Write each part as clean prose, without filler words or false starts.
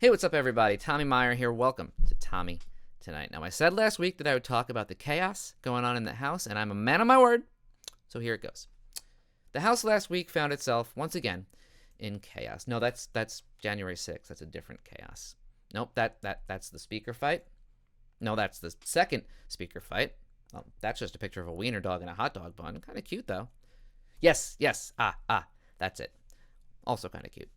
Hey, what's up, everybody? Tommy Meyer here. Welcome to Tommy Tonight. Now, I said last week that I would talk about the chaos going on in the House, and I'm a man of my word, so here it goes. The House last week found itself, once again, in chaos. No, that's January 6th. That's a different chaos. Nope, that's the speaker fight. No, that's the second speaker fight. Well, that's just a picture of a wiener dog and a hot dog bun. Kind of cute, though. Yes. That's it. Also kind of cute.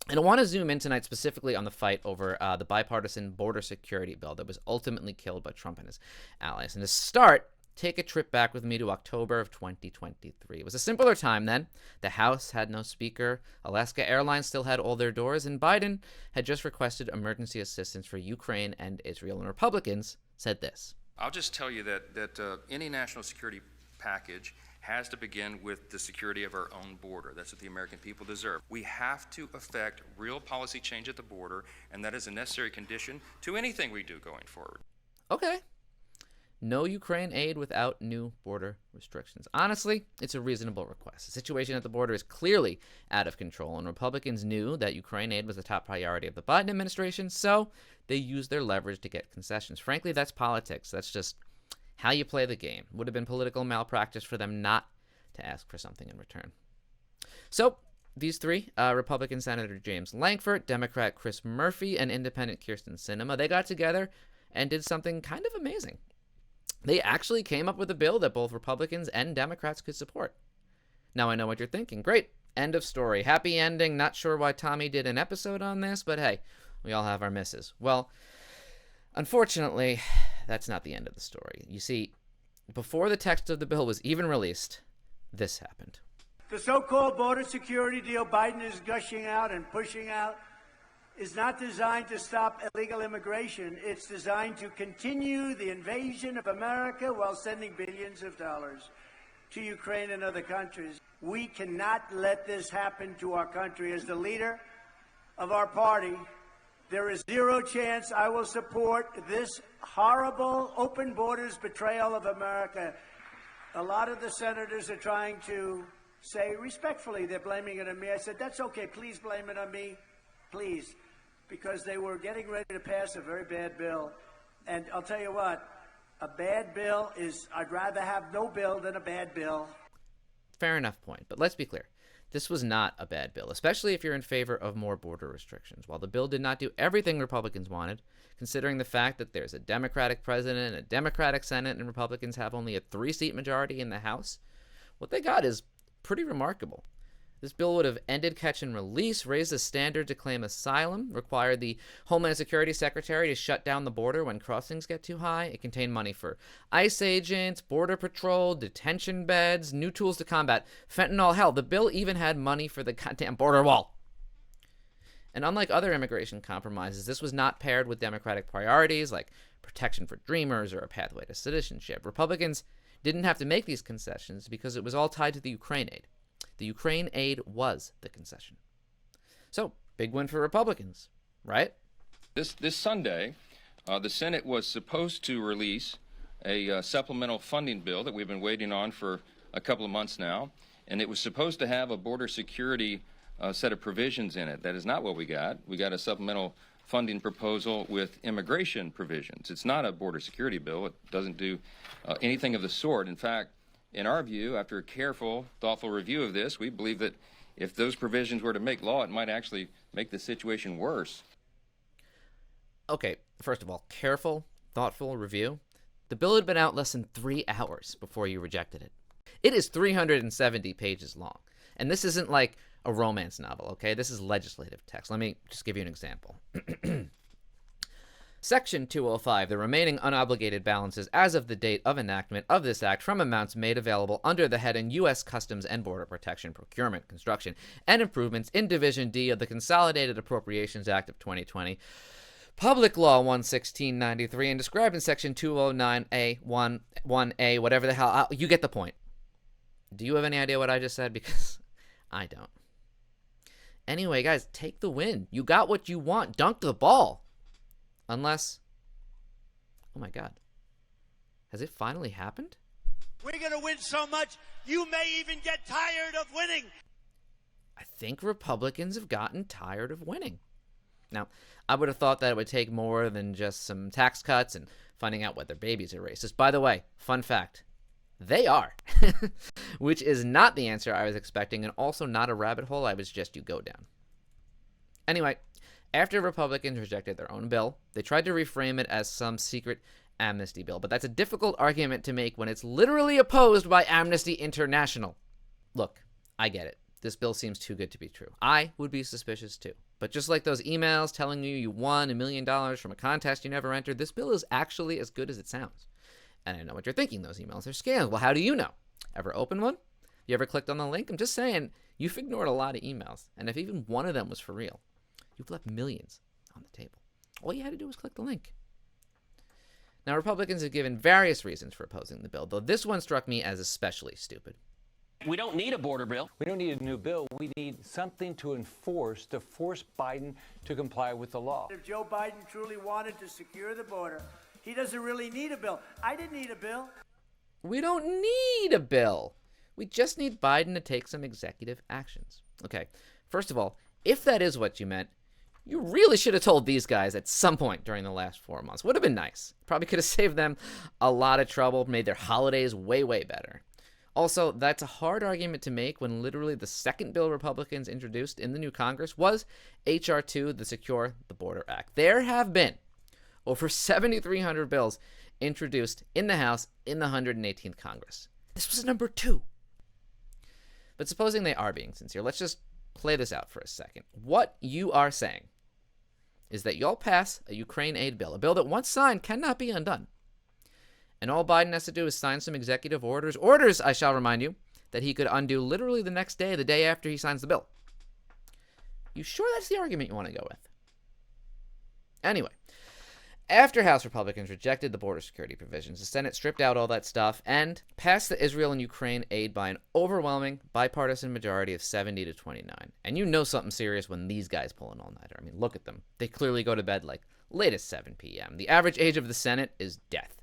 And I want to zoom in tonight specifically on the fight over the bipartisan border security bill that was ultimately killed by Trump and his allies. And to start, take a trip back with me to October of 2023. It was a simpler time then. The House had no speaker, Alaska Airlines still had all their doors, and Biden had just requested emergency assistance for Ukraine and Israel. And Republicans said this. I'll just tell you that any national security package has to begin with the security of our own border. That's what the American people deserve. We have to effect real policy change at the border, and that is a necessary condition to anything we do going forward. Okay. No Ukraine aid without new border restrictions. Honestly, it's a reasonable request. The situation at the border is clearly out of control, and Republicans knew that Ukraine aid was the top priority of the Biden administration, so they used their leverage to get concessions. Frankly, that's politics. That's just how you play the game. Would have been political malpractice for them not to ask for something in return. So these three, Republican Senator James Lankford, Democrat Chris Murphy, and Independent Kyrsten Sinema, they got together and did something kind of amazing. They actually came up with a bill that both Republicans and Democrats could support. Now I know what you're thinking. Great. End of story. Happy ending. Not sure why Tommy did an episode on this, but hey, we all have our misses. Well, unfortunately, that's not the end of the story. You see, before the text of the bill was even released, this happened. The so-called border security deal Biden is gushing out and pushing out is not designed to stop illegal immigration. It's designed to continue the invasion of America while sending billions of dollars to Ukraine and other countries. We cannot let this happen to our country. As the leader of our party, there is zero chance I will support this horrible open borders betrayal of America. A lot of the senators are trying to say respectfully they're blaming it on me. I said, that's okay. Please blame it on me. Please. Because they were getting ready to pass a very bad bill. And I'll tell you what, a bad bill is, I'd rather have no bill than a bad bill. Fair enough point. But let's be clear. This was not a bad bill, especially if you're in favor of more border restrictions. While the bill did not do everything Republicans wanted, considering the fact that there's a Democratic president and a Democratic Senate and Republicans have only a 3-seat majority in the House, what they got is pretty remarkable. This bill would have ended catch and release, raised the standard to claim asylum, required the Homeland Security Secretary to shut down the border when crossings get too high. It contained money for ICE agents, border patrol, detention beds, new tools to combat fentanyl. Hell, the bill even had money for the goddamn border wall. And unlike other immigration compromises, this was not paired with Democratic priorities like protection for dreamers or a pathway to citizenship. Republicans didn't have to make these concessions because it was all tied to the Ukraine aid. The Ukraine aid was the concession. So, big win for Republicans, right? This Sunday, the Senate was supposed to release a supplemental funding bill that we've been waiting on for a couple of months now, and it was supposed to have a border security set of provisions in it. That is not what we got. We got a supplemental funding proposal with immigration provisions. It's not a border security bill. It doesn't do anything of the sort. In fact, in our view, after a careful, thoughtful review of this, we believe that if those provisions were to make law, it might actually make the situation worse. Okay, first of all, careful, thoughtful review. The bill had been out less than 3 hours before you rejected it. It is 370 pages long. And this isn't like a romance novel, okay? This is legislative text. Let me just give you an example. Section 205, the remaining unobligated balances as of the date of enactment of this act from amounts made available under the heading U.S. Customs and Border Protection, Procurement, Construction, and Improvements in Division D of the Consolidated Appropriations Act of 2020, Public Law 11693, and described in Section 209A, 1A, whatever the hell. You get the point. Do you have any idea what I just said? Because I don't. Anyway, guys, take the win. You got what you want. Dunk the ball. Unless, oh my God, has it finally happened? We're going to win so much, you may even get tired of winning. I think Republicans have gotten tired of winning. Now, I would have thought that it would take more than just some tax cuts and finding out whether babies are racist. By the way, fun fact, they are, which is not the answer I was expecting and also not a rabbit hole I was just you go down. Anyway, after Republicans rejected their own bill, they tried to reframe it as some secret amnesty bill, but that's a difficult argument to make when it's literally opposed by Amnesty International. Look, I get it. This bill seems too good to be true. I would be suspicious too. But just like those emails telling you won $1 million from a contest you never entered, this bill is actually as good as it sounds. And I know what you're thinking. Those emails are scams. Well, how do you know? Ever open one? You ever clicked on the link? I'm just saying, you've ignored a lot of emails. And if even one of them was for real, you've left millions on the table. All you had to do was click the link. Now, Republicans have given various reasons for opposing the bill, though this one struck me as especially stupid. We don't need a border bill. We don't need a new bill. We need something to force Biden to comply with the law. If Joe Biden truly wanted to secure the border, he doesn't really need a bill. I didn't need a bill. We don't need a bill. We just need Biden to take some executive actions. Okay, first of all, if that is what you meant, you really should have told these guys at some point during the last 4 months. Would have been nice. Probably could have saved them a lot of trouble, made their holidays way, way better. Also, that's a hard argument to make when literally the second bill Republicans introduced in the new Congress was H.R. 2, the Secure the Border Act. There have been over 7,300 bills introduced in the House in the 118th Congress. This was number 2. But supposing they are being sincere, let's just play this out for a second. What you are saying is that you'll pass a Ukraine aid bill, a bill that once signed cannot be undone. And all Biden has to do is sign some executive orders, I shall remind you, that he could undo literally the next day, the day after he signs the bill. You sure that's the argument you want to go with? Anyway, after House Republicans rejected the border security provisions, the Senate stripped out all that stuff and passed the Israel and Ukraine aid by an overwhelming bipartisan majority of 70 to 29. And you know something serious when these guys pull an all-nighter. I mean, look at them. They clearly go to bed like late as 7 p.m. The average age of the Senate is death.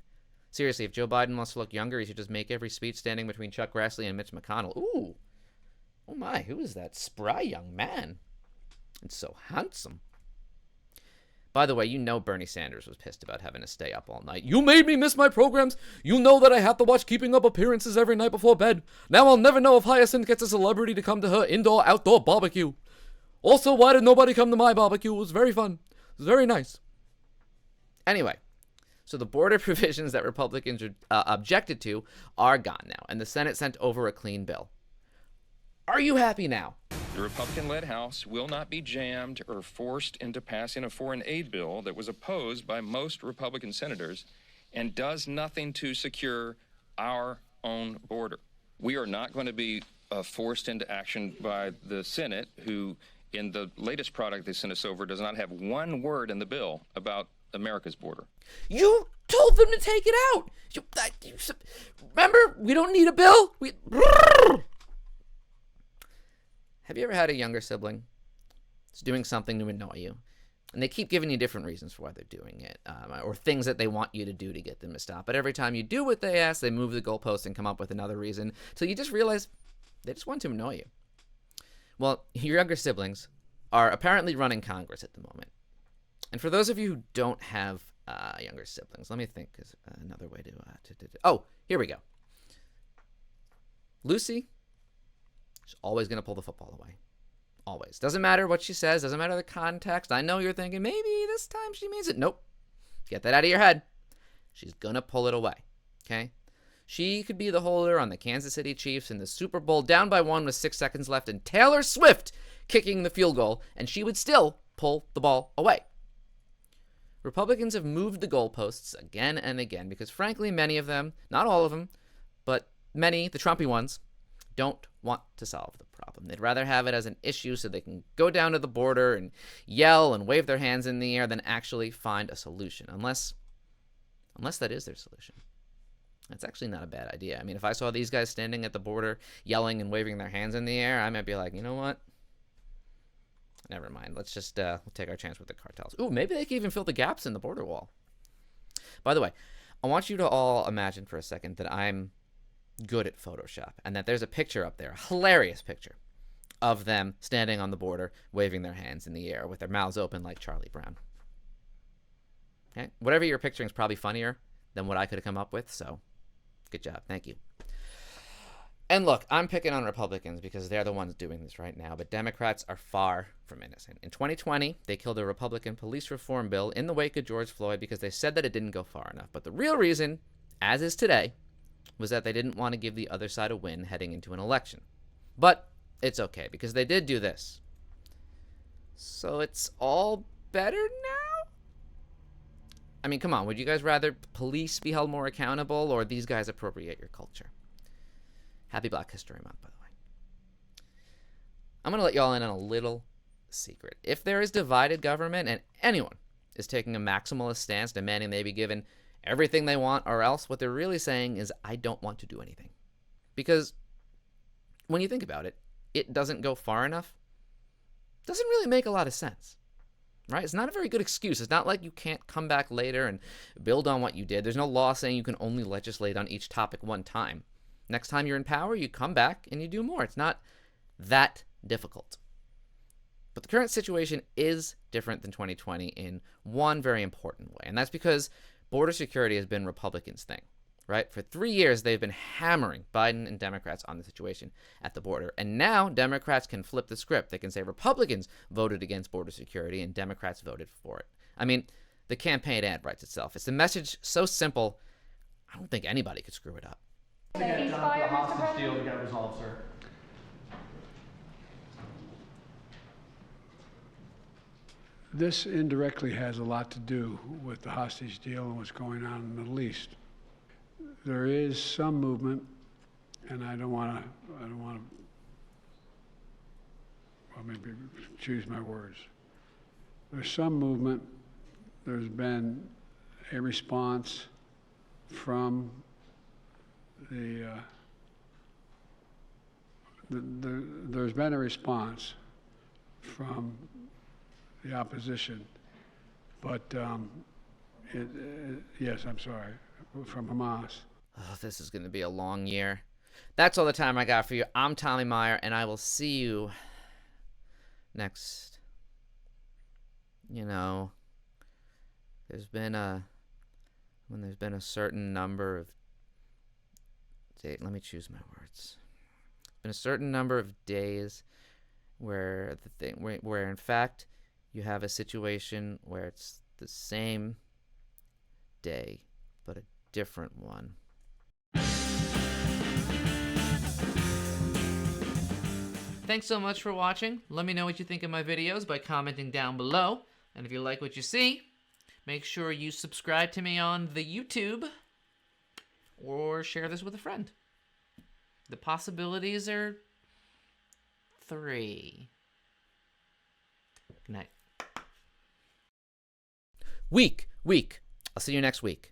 Seriously, if Joe Biden wants to look younger, he should just make every speech standing between Chuck Grassley and Mitch McConnell. Ooh. Oh my, who is that spry young man? It's so handsome. By the way, you know Bernie Sanders was pissed about having to stay up all night. You made me miss my programs. You know that I have to watch Keeping Up Appearances every night before bed. Now I'll never know if Hyacinth gets a celebrity to come to her indoor-outdoor barbecue. Also, why did nobody come to my barbecue? It was very fun. It was very nice. Anyway. So the border provisions that Republicans objected to are gone now, and the Senate sent over a clean bill. Are you happy now? The Republican-led House will not be jammed or forced into passing a foreign aid bill that was opposed by most Republican senators and does nothing to secure our own border. We are not going to be forced into action by the Senate, who, in the latest product they sent us over, does not have one word in the bill about America's border. You told them to take it out. Remember, we don't need a bill. Have you ever had a younger sibling that's doing something to annoy you, and they keep giving you different reasons for why they're doing it, or things that they want you to do to get them to stop? But every time you do what they ask, they move the goalpost and come up with another reason, till you just realize they just want to annoy you. Well, your younger siblings are apparently running Congress at the moment. And for those of you who don't have younger siblings, let me think. Is another way to oh, here we go. Lucy is always going to pull the football away. Always. Doesn't matter what she says. Doesn't matter the context. I know you're thinking, maybe this time she means it. Nope. Get that out of your head. She's going to pull it away. Okay? She could be the holder on the Kansas City Chiefs in the Super Bowl, down by 1 with 6 seconds left, and Taylor Swift kicking the field goal, and she would still pull the ball away. Republicans have moved the goalposts again and again because, frankly, many of them, not all of them, but many, the Trumpy ones, don't want to solve the problem. They'd rather have it as an issue so they can go down to the border and yell and wave their hands in the air than actually find a solution, unless that is their solution. That's actually not a bad idea. I mean, if I saw these guys standing at the border yelling and waving their hands in the air, I might be like, you know what? Never mind. Let's just we'll take our chance with the cartels. Ooh, maybe they can even fill the gaps in the border wall. By the way, I want you to all imagine for a second that I'm good at Photoshop and that there's a picture up there, a hilarious picture of them standing on the border, waving their hands in the air with their mouths open like Charlie Brown. Okay? Whatever you're picturing is probably funnier than what I could have come up with, so good job. Thank you. And look, I'm picking on Republicans because they're the ones doing this right now, but Democrats are far from innocent. In 2020, they killed a Republican police reform bill in the wake of George Floyd because they said that it didn't go far enough. But the real reason, as is today, was that they didn't want to give the other side a win heading into an election. But it's okay because they did do this. So it's all better now? I mean, come on, would you guys rather police be held more accountable or these guys appropriate your culture? Happy Black History Month, by the way. I'm going to let y'all in on a little secret. If there is divided government and anyone is taking a maximalist stance demanding they be given everything they want or else, what they're really saying is, I don't want to do anything. Because when you think about it, it doesn't go far enough. Doesn't really make a lot of sense. Right? It's not a very good excuse. It's not like you can't come back later and build on what you did. There's no law saying you can only legislate on each topic one time. Next time you're in power, you come back and you do more. It's not that difficult. But the current situation is different than 2020 in one very important way. And that's because border security has been Republicans' thing, right? For 3 years, they've been hammering Biden and Democrats on the situation at the border. And now Democrats can flip the script. They can say Republicans voted against border security and Democrats voted for it. I mean, the campaign ad writes itself. It's a message so simple, I don't think anybody could screw it up. To get down to the hostage deal to get resolved, sir. This indirectly has a lot to do with the hostage deal and what's going on in the Middle East. There is some movement, and I don't want to, well, maybe choose my words. There's some movement. There's been a response from there's been a response from the opposition, but yes, I'm sorry, from Hamas. Oh, this is going to be a long year. That's all the time I got for you. I'm Tommy Meyer, and I will see you next. You know, there's been a certain number of let me choose my words. Been a certain number of days where where in fact you have a situation where it's the same day but a different one. Thanks so much for watching. Let me know what you think of my videos by commenting down below. And if you like what you see, make sure you subscribe to me on the YouTube or share this with a friend. The possibilities are 3. Good night. Week. I'll see you next week.